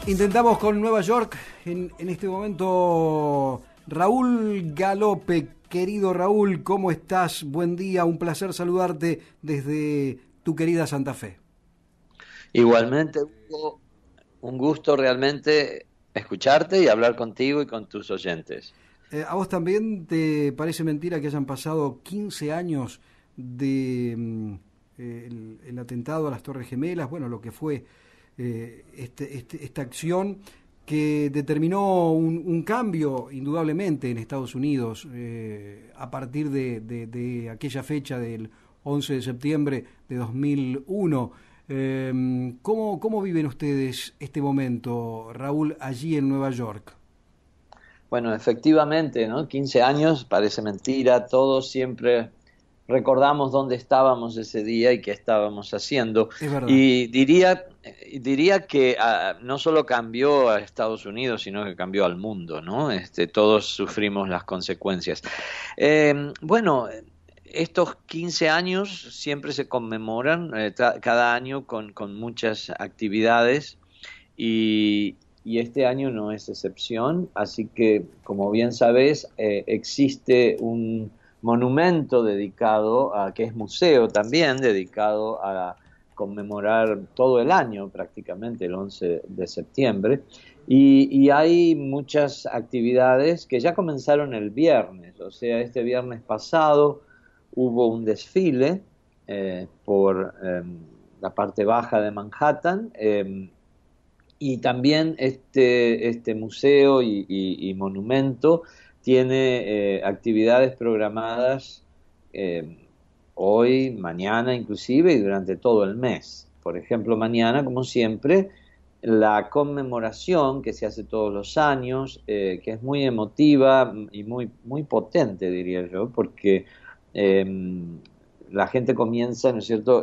Intentamos con Nueva York en este momento. Raúl Galope, querido Raúl, ¿cómo estás? Buen día, un placer saludarte desde tu querida Santa Fe. Igualmente, Hugo, un gusto realmente escucharte y hablar contigo y con tus oyentes. ¿A vos también te parece mentira que hayan pasado 15 años de el atentado a las Torres Gemelas? Bueno, lo que fue esta acción que determinó un cambio indudablemente en Estados Unidos a partir de aquella fecha del 11 de septiembre de 2001. ¿Cómo viven ustedes este momento, Raúl, allí en Nueva York? Bueno, efectivamente, ¿no? 15 años, parece mentira, todos siempre recordamos dónde estábamos ese día y qué estábamos haciendo. Es verdad. Y diría que no solo cambió a Estados Unidos, sino que cambió al mundo, ¿no? Todos sufrimos las consecuencias. Bueno, estos 15 años siempre se conmemoran cada año con muchas actividades y este año no es excepción, así que, como bien sabes, existe un monumento dedicado que es museo también, dedicado a conmemorar todo el año, prácticamente el 11 de septiembre, y hay muchas actividades que ya comenzaron el viernes, o sea, este viernes pasado hubo un desfile por la parte baja de Manhattan. Y también este museo y monumento tiene actividades programadas eh, hoy, mañana inclusive y durante todo el mes. Por ejemplo, mañana, como siempre, la conmemoración que se hace todos los años, que es muy emotiva y muy potente, diría yo, porque eh, la gente comienza, ¿no es cierto?,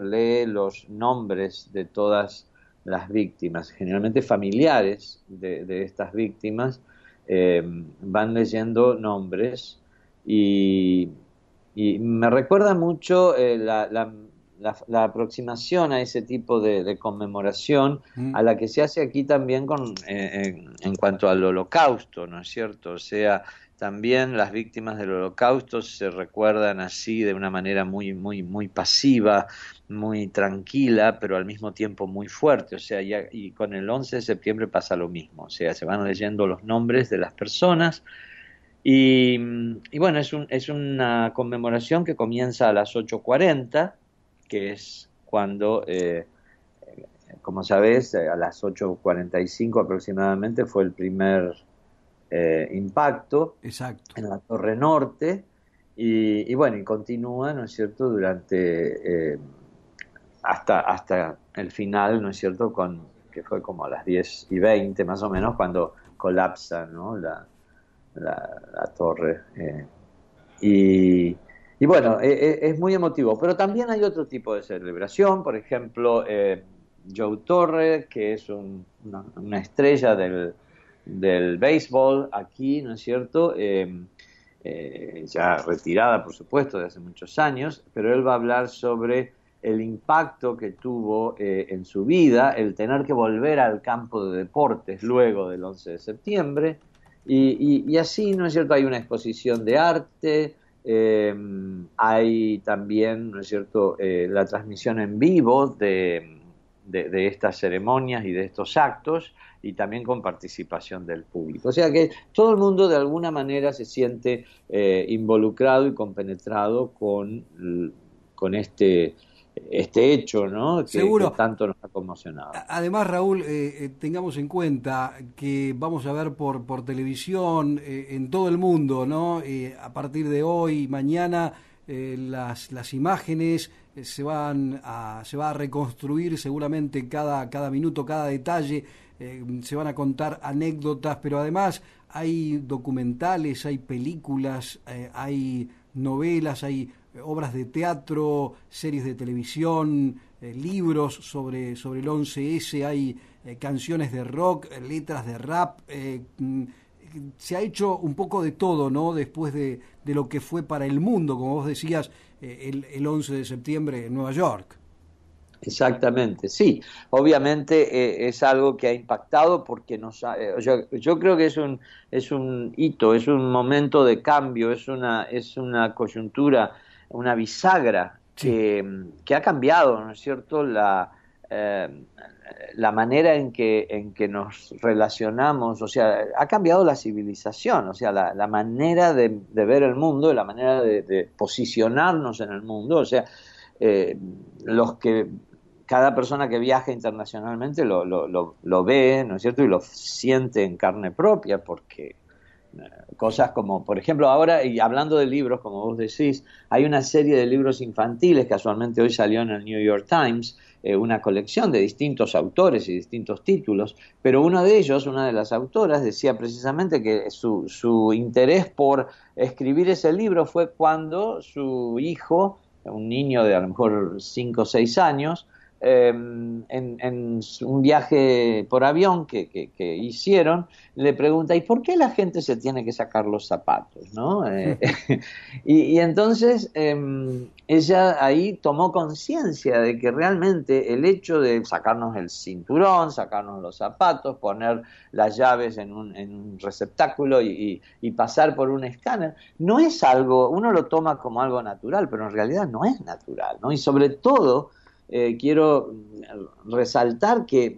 lee los nombres de todas las víctimas, generalmente familiares de estas víctimas, van leyendo nombres y, y me recuerda mucho la aproximación a ese tipo de conmemoración Mm. a la que se hace aquí también en cuanto al holocausto, ¿no es cierto? O sea, también las víctimas del holocausto se recuerdan así de una manera muy pasiva, muy tranquila, pero al mismo tiempo muy fuerte. O sea, y con el 11 de septiembre pasa lo mismo. O sea, se van leyendo los nombres de las personas y bueno, es una conmemoración que comienza a las 8:40, que es cuando, como sabes, a las 8:45 aproximadamente fue el primer impacto Exacto. en la Torre Norte y bueno, y continúa, ¿no es cierto?, durante hasta el final, ¿no es cierto?, que fue como a las 10:20 más o menos, cuando colapsa, ¿no?, la torre. Y, y bueno, es muy emotivo, pero también hay otro tipo de celebración, por ejemplo, Joe Torre, que es una estrella del béisbol aquí, ¿no es cierto? Ya retirada, por supuesto, de hace muchos años, pero él va a hablar sobre el impacto que tuvo en su vida el tener que volver al campo de deportes luego del 11 de septiembre. Y así, ¿no es cierto? Hay una exposición de arte, hay también, ¿no es cierto?, la transmisión en vivo de estas ceremonias y de estos actos, y también con participación del público. O sea que todo el mundo de alguna manera se siente involucrado y compenetrado con este hecho, ¿no?, que Seguro. tanto nos ha conmocionado. Además, Raúl, tengamos en cuenta que vamos a ver por televisión en todo el mundo, ¿no? A partir de hoy, mañana, las imágenes se va a reconstruir seguramente cada minuto, cada detalle, se van a contar anécdotas, pero además hay documentales, hay películas, hay novelas, hay obras de teatro, series de televisión, libros sobre el 11S, hay canciones de rock, letras de rap. Se ha hecho un poco de todo, ¿no? Después de lo que fue para el mundo, como vos decías, el 11 de septiembre en Nueva York. Exactamente, sí. Obviamente es algo que ha impactado porque yo creo que es un hito, es un momento de cambio, es una coyuntura, una bisagra Sí. que ha cambiado, ¿no es cierto? Eh, la manera en que nos relacionamos, o sea, ha cambiado la civilización, o sea, la manera de ver el mundo, la manera de posicionarnos en el mundo, o sea, eh, los que cada persona que viaja internacionalmente lo ve, ¿no es cierto? Y lo siente en carne propia, porque cosas como, por ejemplo, ahora, y hablando de libros, como vos decís, hay una serie de libros infantiles, casualmente hoy salió en el New York Times, una colección de distintos autores y distintos títulos, pero uno de ellos, una de las autoras, decía precisamente que su interés por escribir ese libro fue cuando su hijo, un niño de a lo mejor 5 o 6 años, en un viaje por avión que hicieron, le pregunta, ¿y por qué la gente se tiene que sacar los zapatos? ¿No? Y entonces ella ahí tomó conciencia de que realmente el hecho de sacarnos el cinturón, sacarnos los zapatos, poner las llaves en un receptáculo y pasar por un escáner, no es algo, uno lo toma como algo natural, pero en realidad no es natural, ¿no? Y sobre todo, quiero resaltar que,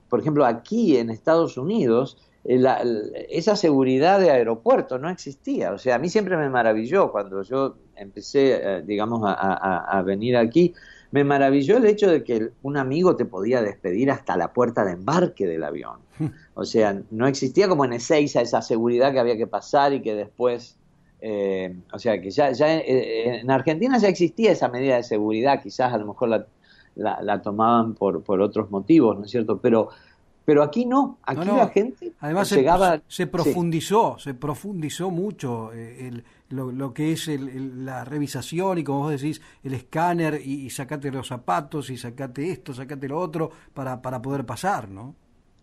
por ejemplo, aquí en Estados Unidos, esa seguridad de aeropuerto no existía. O sea, a mí siempre me maravilló cuando yo empecé, digamos, a venir aquí, me maravilló el hecho de que un amigo te podía despedir hasta la puerta de embarque del avión. O sea, no existía como en Ezeiza esa seguridad que había que pasar y que después... o sea, que ya en Argentina ya existía esa medida de seguridad, quizás a lo mejor la tomaban por otros motivos, ¿no es cierto? Pero aquí no, No, aquí la no. gente Además llegaba, sí, se profundizó mucho lo que es la revisación y como vos decís, el escáner y sacate los zapatos y sacate esto, sacate lo otro para poder pasar, ¿no?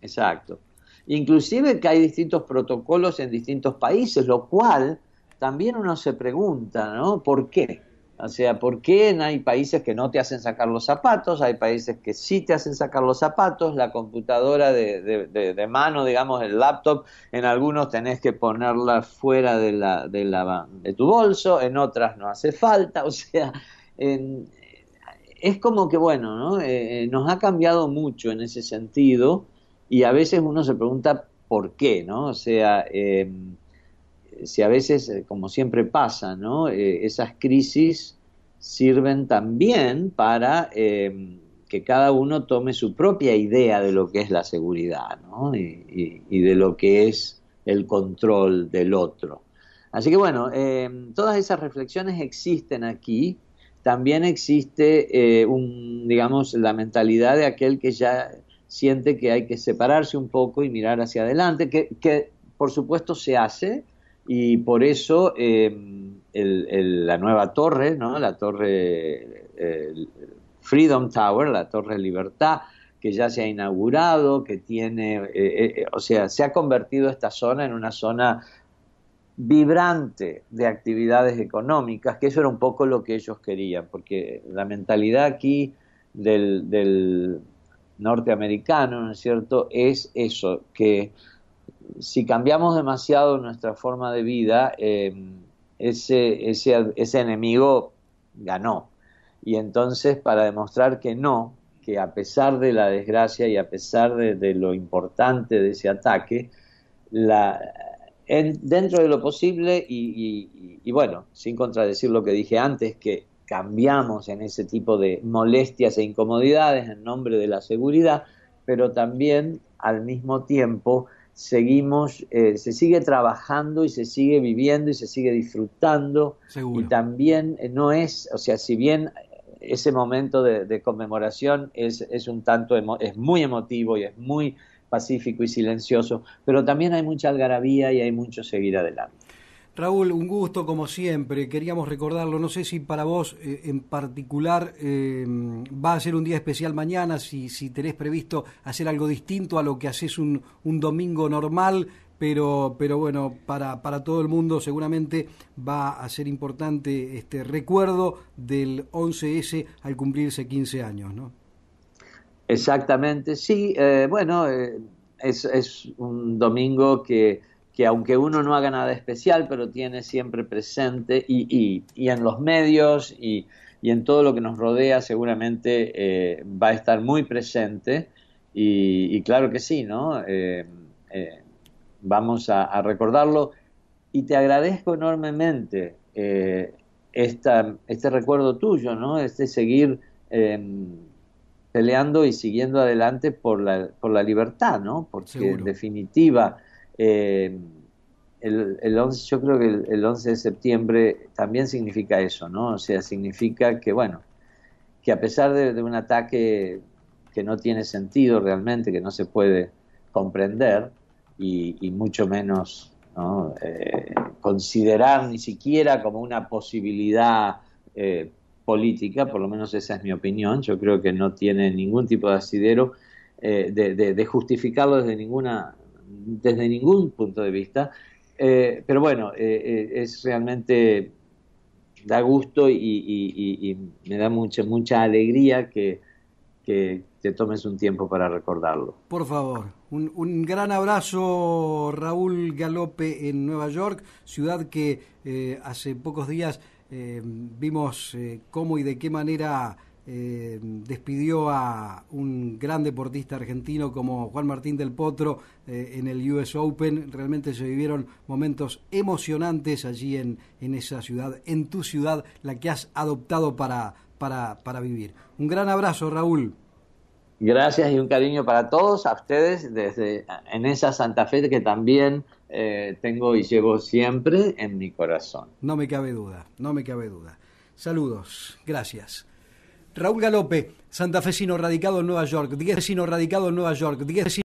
exacto. Inclusive que hay distintos protocolos en distintos países, lo cual también uno se pregunta, ¿no? ¿Por qué? O sea, ¿por qué hay países que no te hacen sacar los zapatos? Hay países que sí te hacen sacar los zapatos, la computadora de mano, digamos, el laptop, en algunos tenés que ponerla fuera de tu bolso, en otras no hace falta, o sea, en, es como que, bueno, ¿no? Nos ha cambiado mucho en ese sentido y a veces uno se pregunta por qué, ¿no? O sea, si a veces, como siempre pasa, ¿no? Esas crisis sirven también para que cada uno tome su propia idea de lo que es la seguridad, ¿no? Y de lo que es el control del otro. Así que bueno, todas esas reflexiones existen aquí. También existe, digamos, la mentalidad de aquel que ya siente que hay que separarse un poco y mirar hacia adelante, que por supuesto se hace, y por eso la nueva torre, ¿no? La torre Freedom Tower, la Torre Libertad, que ya se ha inaugurado, que tiene, o sea, se ha convertido esta zona en una zona vibrante de actividades económicas, que eso era un poco lo que ellos querían, porque la mentalidad aquí del norteamericano, ¿no es cierto?, es eso, que si cambiamos demasiado nuestra forma de vida, ese enemigo ganó. Y entonces, para demostrar que no, que a pesar de la desgracia y a pesar de lo importante de ese ataque, la, dentro de lo posible y bueno, sin contradecir lo que dije antes, que cambiamos en ese tipo de molestias e incomodidades en nombre de la seguridad, pero también al mismo tiempo seguimos, se sigue trabajando y se sigue viviendo y se sigue disfrutando y Seguro. también no es, o sea, si bien ese momento de conmemoración es un tanto, es muy emotivo y es muy pacífico y silencioso, pero también hay mucha algarabía y hay mucho seguir adelante. Raúl, un gusto como siempre, queríamos recordarlo, no sé si para vos en particular va a ser un día especial mañana, si tenés previsto hacer algo distinto a lo que haces un domingo normal, pero bueno, para todo el mundo seguramente va a ser importante este recuerdo del 11S al cumplirse 15 años, ¿no? Exactamente, sí. Bueno, es un domingo que aunque uno no haga nada especial, pero tiene siempre presente y en los medios y en todo lo que nos rodea seguramente va a estar muy presente y claro que sí, ¿no? Vamos a recordarlo y te agradezco enormemente este recuerdo tuyo, ¿no? Este seguir peleando y siguiendo adelante por la libertad, ¿no? Porque en Seguro. definitiva, eh, el 11, yo creo que el 11 de septiembre también significa eso, ¿no? O sea, significa que, bueno, que a pesar de un ataque que no tiene sentido realmente, que no se puede comprender, y mucho menos, ¿no? Considerar ni siquiera como una posibilidad política, por lo menos esa es mi opinión, yo creo que no tiene ningún tipo de asidero de justificarlo desde ningún punto de vista, pero bueno, es realmente da gusto y me da mucha alegría que te tomes un tiempo para recordarlo. Por favor, un gran abrazo, Raúl Galope, en Nueva York, ciudad que hace pocos días vimos cómo y de qué manera despidió a un gran deportista argentino como Juan Martín del Potro en el US Open. Realmente se vivieron momentos emocionantes allí en esa ciudad, en tu ciudad, la que has adoptado para vivir. Un gran abrazo, Raúl. Gracias y un cariño para todos, a ustedes, desde en esa Santa Fe que también tengo y llevo siempre en mi corazón. No me cabe duda, no me cabe duda. Saludos, gracias. Raúl Galope, santafesino radicado en Nueva York, 10 radicado en Nueva York, 10